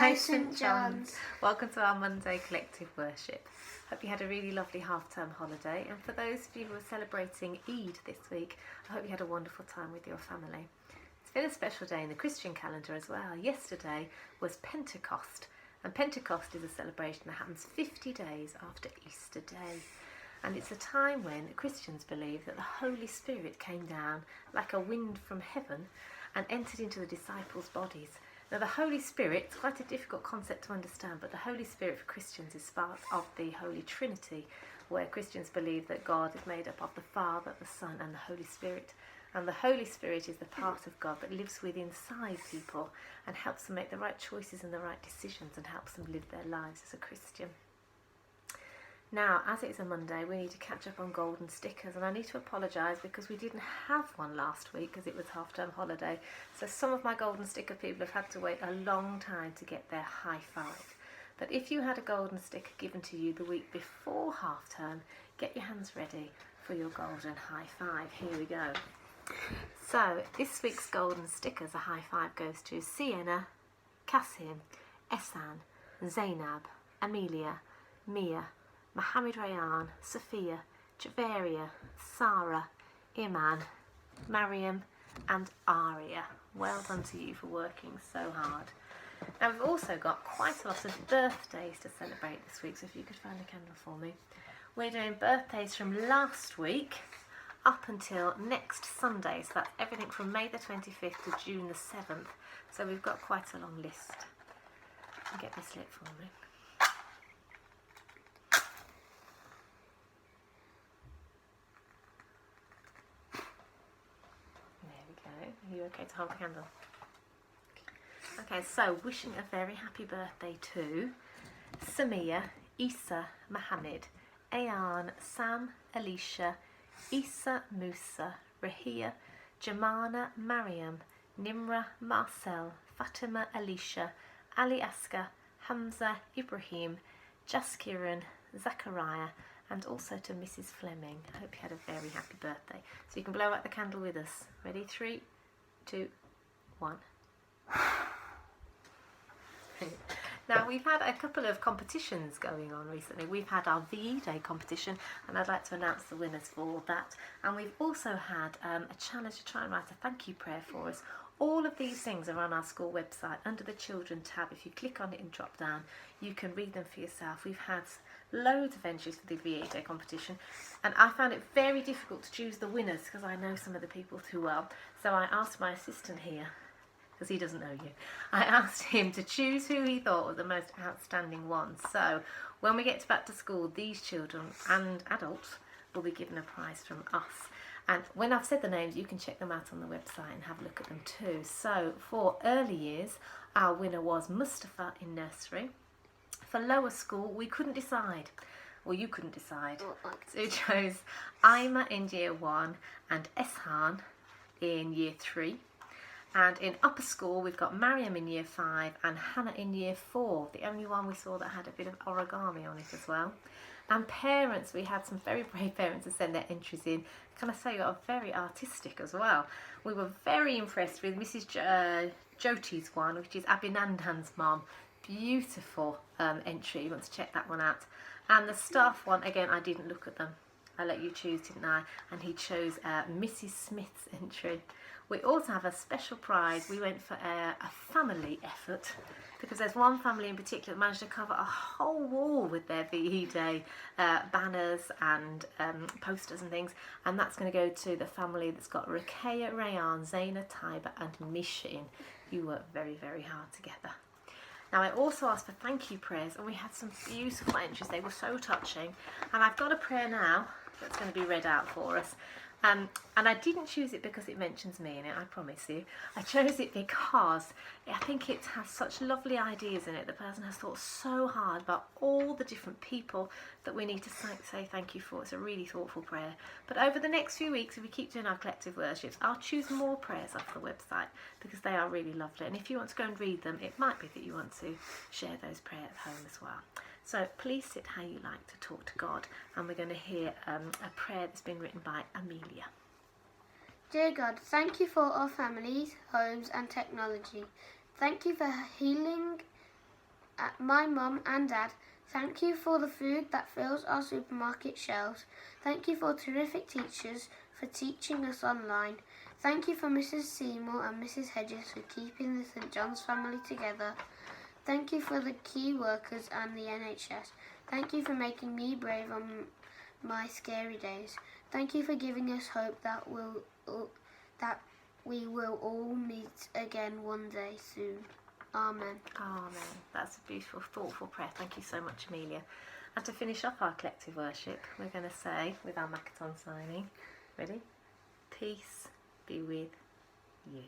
by St John's. Welcome to our Monday collective worship. Hope you had a really lovely half-term holiday, and for those of you who are celebrating Eid this week, I hope you had a wonderful time with your family. It's been a special day in the Christian calendar as well. Yesterday was Pentecost, and Pentecost is a celebration that happens 50 days after Easter Day. And it's a time when Christians believe that the Holy Spirit came down like a wind from heaven and entered into the disciples' bodies. Now, the Holy Spirit, it's quite a difficult concept to understand, but the Holy Spirit for Christians is part of the Holy Trinity, where Christians believe that God is made up of the Father, the Son, and the Holy Spirit. And the Holy Spirit is the part of God that lives within inside people and helps them make the right choices and the right decisions and helps them live their lives as a Christian. Now, as it is a Monday, we need to catch up on golden stickers, and I need to apologise because we didn't have one last week because it was half-term holiday. So some of my golden sticker people have had to wait a long time to get their high five. But if you had a golden sticker given to you the week before half-term, get your hands ready for your golden high five. Here we go. So this week's golden stickers, a high five goes to Sienna, Kasim, Ehsan, Zainab, Amelia, Mia, Mohammed Rayan, Sophia, Javaria, Sarah, Iman, Mariam and Aria. Well done to you for working so hard. Now we've also got quite a lot of birthdays to celebrate this week, so if you could find a candle for me. We're doing birthdays from last week up until next Sunday, so that's everything from May the 25th to June the 7th. So we've got quite a long list. Get this lit for me. Are you okay to hold the candle? Okay, so wishing a very happy birthday to Samia, Isa, Mohammed, Ayan, Sam, Alicia, Isa, Musa, Rahia, Jamana, Mariam, Nimra, Marcel, Fatima, Alicia, Ali Aska, Hamza, Ibrahim, Jaskiran, Zachariah, and also to Mrs. Fleming. I hope you had a very happy birthday. So you can blow out the candle with us. Ready? 3, 2, 1. Now we've had a couple of competitions going on recently. We've had our VE Day competition, and I'd like to announce the winners for that. And we've also had a challenge to try and write a thank you prayer for us. All of these things are on our school website under the Children tab. If you click on it and drop down, you can read them for yourself. We've had loads of entries for the VE Day competition, and I found it very difficult to choose the winners because I know some of the people too well. So I asked my assistant here, because he doesn't know you, I asked him to choose who he thought were the most outstanding ones. So when we get to back to school, these children and adults will be given a prize from us. And when I've said the names, you can check them out on the website and have a look at them too. So for early years, our winner was Mustafa in nursery. For lower school, we couldn't decide. Well, you couldn't decide. So we chose Ima in year 1 and Eshan in year 3. And in upper school, we've got Mariam in year 5 and Hannah in year 4. The only one we saw that had a bit of origami on it as well. And parents, we had some very brave parents to send their entries in. Can I say, are very artistic as well. We were very impressed with Mrs. Jyoti's one, which is Abhinandan's mum. Beautiful entry. You want to check that one out. And the staff one, again, I didn't look at them. I let you choose, didn't I? And he chose Mrs. Smith's entry. We also have a special prize. We went for a family effort because there's one family in particular that managed to cover a whole wall with their VE Day banners and posters and things, and that's going to go to the family that's got Ruqayya, Rayan, Zaina, Taiba and Mishin. You worked very, very hard together. Now I also asked for thank you prayers, and we had some beautiful entries. They were so touching, and I've got a prayer now that's going to be read out for us. And I didn't choose it because it mentions me in it, I promise you. I chose it because I think it has such lovely ideas in it. The person has thought so hard about all the different people that we need to say thank you for. It's a really thoughtful prayer. But over the next few weeks, if we keep doing our collective worships, I'll choose more prayers off the website because they are really lovely. And if you want to go and read them, it might be that you want to share those prayers at home as well. So please sit how you like to talk to God, and we're going to hear a prayer that's been written by Amelia. Dear God, thank you for our families, homes and technology. Thank you for healing my mum and dad, thank you for the food that fills our supermarket shelves. Thank you for terrific teachers for teaching us online. Thank you for Mrs. Seymour and Mrs. Hedges for keeping the St. John's family together. Thank you for the key workers and the NHS. Thank you for making me brave on my scary days. Thank you for giving us hope that we will all meet again one day soon. Amen. Amen. That's a beautiful, thoughtful prayer. Thank you so much, Amelia. And to finish off our collective worship, we're going to say, with our Makaton signing, ready? Peace be with you.